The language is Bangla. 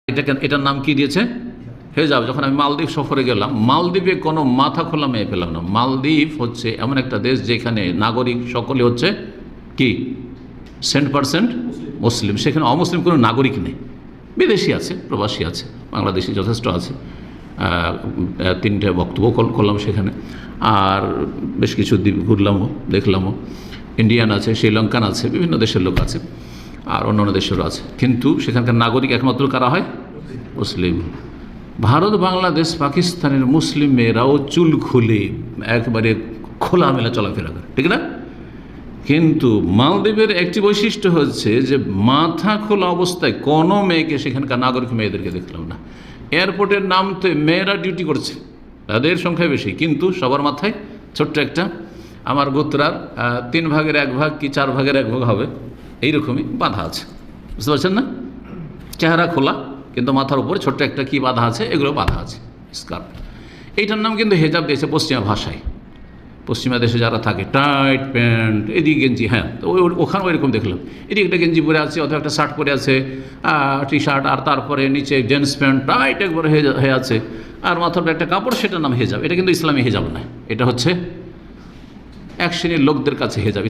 এটার নাম কি দিয়েছে? হেজাব। যখন আমি মালদ্বীপ সফরে গেলাম, মালদ্বীপে কোনো মাথা খোলা মেয়ে পেলাম না। মালদ্বীপ হচ্ছে এমন একটা দেশ যেখানে নাগরিক সকলে হচ্ছে কি 100% মুসলিম। সেখানে অমুসলিম কোনো নাগরিক নেই। বিদেশি আছে, প্রবাসী আছে, বাংলাদেশি যথেষ্ট আছে। 3টে বক্তব্য করলাম সেখানে, আর বেশ কিছু দ্বীপ ঘুরলামও, দেখলামও। ইন্ডিয়ান আছে, শ্রীলঙ্কান আছে, বিভিন্ন দেশের লোক আছে, আর অন্যান্য দেশেরও আছে। কিন্তু সেখানকার নাগরিক একমাত্র কারা হয়? মুসলিম। ভারত, বাংলাদেশ, পাকিস্তানের মুসলিম মেয়েরাও চুল খুলে একবারে খোলামেলা চলাফেরা করে, ঠিক না? কিন্তু মালদ্বীপের একটি বৈশিষ্ট্য হচ্ছে যে মাথা খোলা অবস্থায় কোনো মেয়েকে সেখানকার নাগরিক মেয়েদেরকে দেখলাম না। এয়ারপোর্টের নামতে মেয়েরা ডিউটি করছে, তাদের সংখ্যায় বেশি, কিন্তু সবার মাথায় ছোট্ট একটা, আমার গোত্রার 3 ভাগের 1 ভাগ কি 4 ভাগের 1 ভাগ হবে, এইরকমই বাঁধা আছে। বুঝতে পারছেন না? চেহারা খোলা, কিন্তু মাথার উপরে ছোট্ট একটা কি বাঁধা আছে, এগুলো বাঁধা আছে, স্কার্ফ। এইটার নাম কিন্তু হেজাব দিয়েছে পশ্চিমা ভাষায়। পশ্চিমা দেশে যারা থাকে টাইট প্যান্ট, এদিকে গেঞ্জি, হ্যাঁ, তো ওখানে ওইরকম দেখলাম। এদিকে একটা গেঞ্জি পরে আছে, অথবা একটা শার্ট পরে আছে, টি শার্ট, আর তারপরে নিচে জিন্স প্যান্ট টাইট একবারে হয়ে আছে, আর মাথার একটা কাপড়, সেটার নাম হেজাব। এটা কিন্তু ইসলামী হেজাব নয়, এটা হচ্ছে এক শ্রেণীর লোকদের কাছে হেজাব।